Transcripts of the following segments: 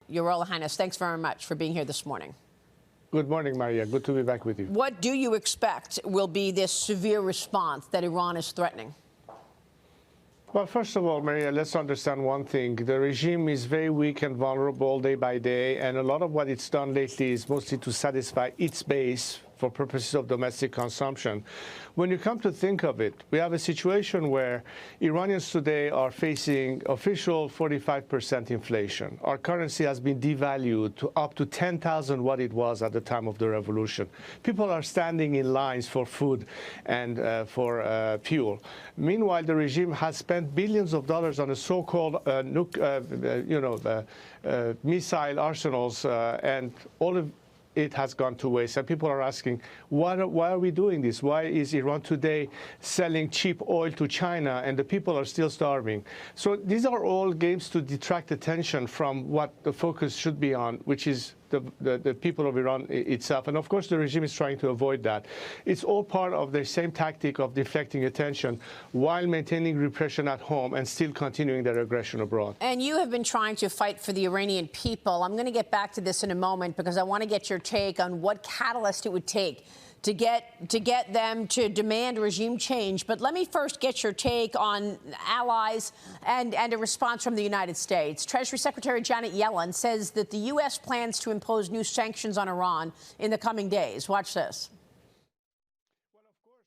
Your Royal Highness, thanks very much for being here this morning. Good morning, Maria. Good to be back with you. What do you expect will be this severe response that Iran is threatening? Well, first of all, Maria, let's understand one thing. The regime is very weak and vulnerable day by day, and a lot of what it's done lately is mostly to satisfy its base for purposes of domestic consumption. When you come to think of it, we have a situation where Iranians today are facing official 45% inflation. Our currency has been devalued to up to 10,000 what it was at the time of the revolution. People are standing in lines for food and for fuel. Meanwhile, the regime has spent billions of dollars on a so-called missile arsenals, and all of it has gone to waste. And people are asking, why are we doing this? Why is Iran today selling cheap oil to China and the people are still starving? So these are all games to detract attention from what the focus should be on, which is the people of Iran itself. And of course, the regime is trying to avoid that. It's all part of the same tactic of deflecting attention while maintaining repression at home and still continuing their aggression abroad. And you have been trying to fight for the Iranian people. I'm going to get back to this in a moment because I want to get your take on what catalyst it would take to get them to demand regime change. But let me first get your take on allies and a response from the United States. Treasury Secretary Janet Yellen says that the U.S. plans to impose new sanctions on Iran in the coming days. Watch this.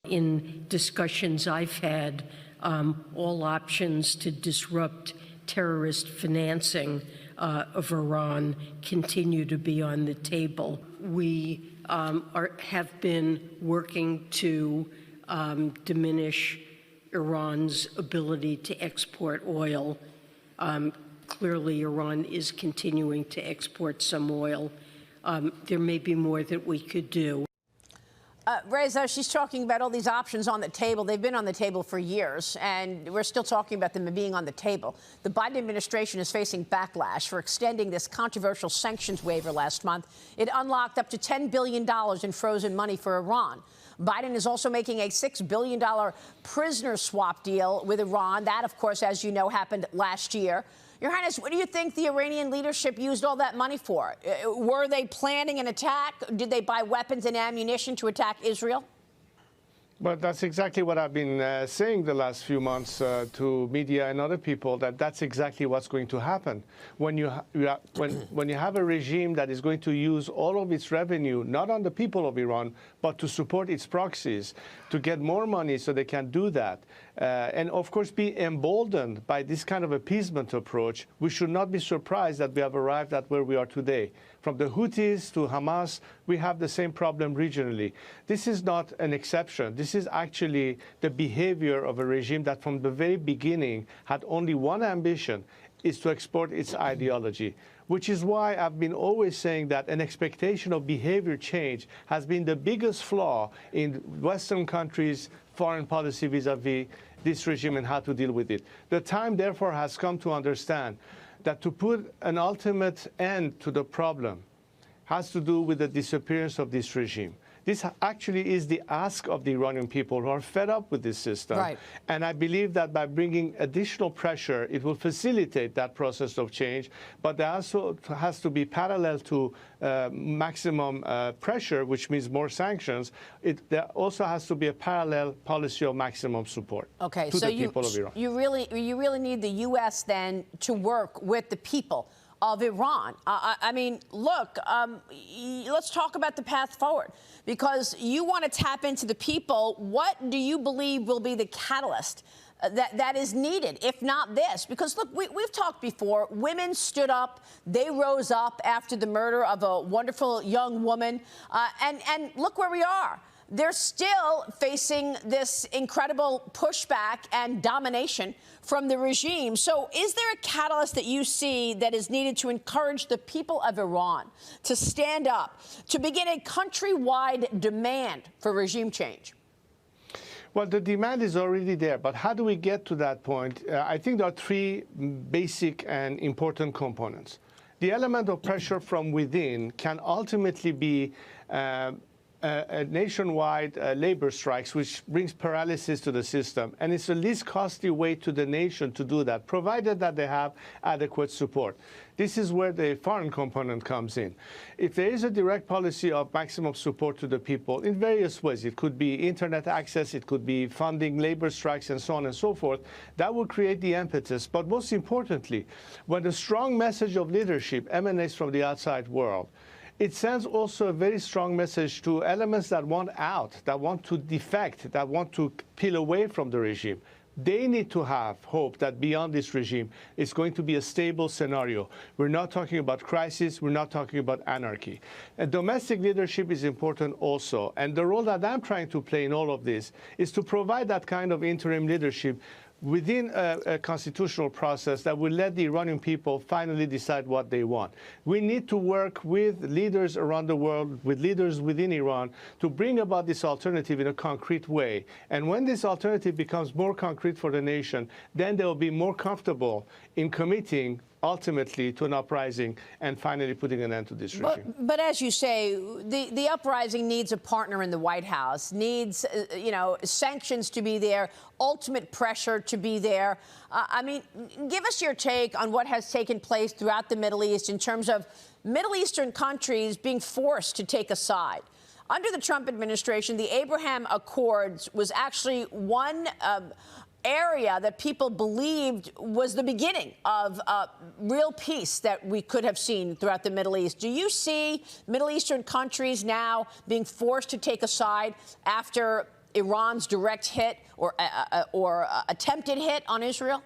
In discussions I've had, all options to disrupt terrorist financing of Iran continue to be on the table. We have been working to diminish Iran's ability to export oil. Clearly, Iran is continuing to export some oil. There may be more that we could do. Reza, she's talking about all these options on the table. They've been on the table for years, and we're still talking about them being on the table. The Biden administration is facing backlash for extending this controversial sanctions waiver last month. It unlocked up to $10 billion in frozen money for Iran. Biden is also making a $6 billion prisoner swap deal with Iran. That, of course, as you know, happened last year. Your Highness, what do you think the Iranian leadership used all that money for? Were they planning an attack? Did they buy weapons and ammunition to attack Israel? But that's exactly what I've been saying the last few months to media and other people, that's exactly what's going to happen. When you have a regime that is going to use all of its revenue, not on the people of Iran, but to support its proxies, to get more money so they can do that, and of course be emboldened by this kind of appeasement approach, we should not be surprised that we have arrived at where we are today. From the Houthis to Hamas, we have the same problem regionally. This is not an exception. This is actually the behavior of a regime that from the very beginning had only one ambition, is to export its ideology, which is why I've been always saying that an expectation of behavior change has been the biggest flaw in Western countries' foreign policy vis-a-vis this regime and how to deal with it. The time, therefore, has come to understand that to put an ultimate end to the problem has to do with the disappearance of this regime. This actually is the ask of the Iranian people who are fed up with this system. Right. And I believe that by bringing additional pressure, it will facilitate that process of change. But there also has to be parallel to maximum pressure, which means more sanctions. There also has to be a parallel policy of maximum support to the people of Iran. You really need the U.S. then to work with the people of Iran. I mean, look, let's talk about the path forward, because you want to tap into the people. What do you believe will be the catalyst that is needed, if not this? Because, look, we've talked before. Women stood up. They rose up after the murder of a wonderful young woman. And look where we are. They're still facing this incredible pushback and domination from the regime. So is there a catalyst that you see that is needed to encourage the people of Iran to stand up, to begin a countrywide demand for regime change? Well, the demand is already there, but how do we get to that point? I think there are three basic and important components. The element of pressure from within can ultimately be nationwide labor strikes, which brings paralysis to the system. And it's the least costly way to the nation to do that, provided that they have adequate support. This is where the foreign component comes in. If there is a direct policy of maximum support to the people in various ways, it could be internet access, it could be funding labor strikes, and so on and so forth, that will create the impetus. But most importantly, when the strong message of leadership emanates from the outside world, it sends also a very strong message to elements that want out, that want to defect, that want to peel away from the regime. They need to have hope that beyond this regime, it's going to be a stable scenario. We're not talking about crisis. We're not talking about anarchy. And domestic leadership is important also. And the role that I'm trying to play in all of this is to provide that kind of interim leadership within a constitutional process that will let the Iranian people finally decide what they want. We need to work with leaders around the world, with leaders within Iran, to bring about this alternative in a concrete way. And when this alternative becomes more concrete for the nation, then they will be more comfortable in committing ultimately to an uprising and finally putting an end to this regime. But as you say, the uprising needs a partner in the White House, needs, sanctions to be there, ultimate pressure to be there. I mean, give us your take on what has taken place throughout the Middle East in terms of Middle Eastern countries being forced to take a side. Under the Trump administration, the Abraham Accords was actually one area that people believed was the beginning of real peace that we could have seen throughout the Middle East. Do you see Middle Eastern countries now being forced to take a side after Iran's direct hit or attempted hit on Israel?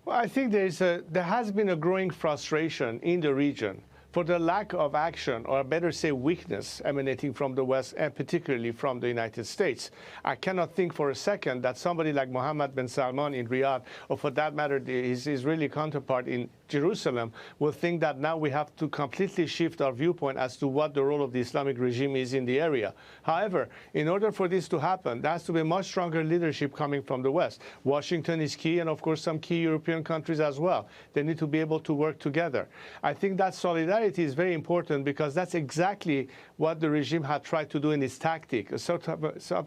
Well, I think there has been a growing frustration in the region for the lack of action, or better say weakness, emanating from the West, and particularly from the United States. I cannot think for a second that somebody like Mohammed bin Salman in Riyadh, or for that matter, his Israeli counterpart in Jerusalem, will think that now we have to completely shift our viewpoint as to what the role of the Islamic regime is in the area. However, in order for this to happen, there has to be much stronger leadership coming from the West. Washington is key, and of course some key European countries as well. They need to be able to work together. I think that solidarity is very important, because that's exactly what the regime had tried to do in its tactic, some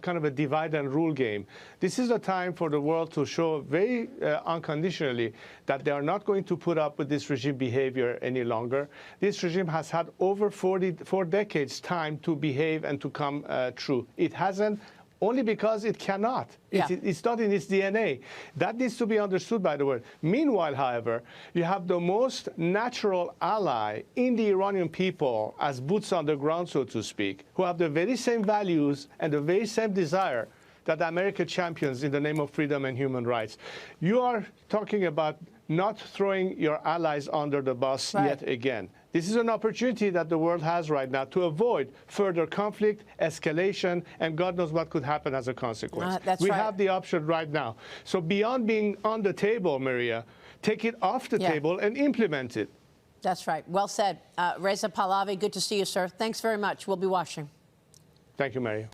kind of a divide and rule game. This is a time for the world to show very unconditionally that they are not going to put up with this regime behavior any longer. This regime has had over 4 decades time to behave and to come true. It hasn't, only because it cannot. Yeah. It's not in its DNA. That needs to be understood by the world. Meanwhile, however, you have the most natural ally in the Iranian people as boots on the ground, so to speak, who have the very same values and the very same desire that America champions in the name of freedom and human rights. You are talking about not throwing your allies under the bus yet again. This is an opportunity that the world has right now to avoid further conflict, escalation, and God knows what could happen as a consequence. We have the option right now. So beyond being on the table, Maria, take it off the table and implement it. That's right. Well said. Reza Pahlavi, good to see you, sir. Thanks very much. We'll be watching. Thank you, Maria.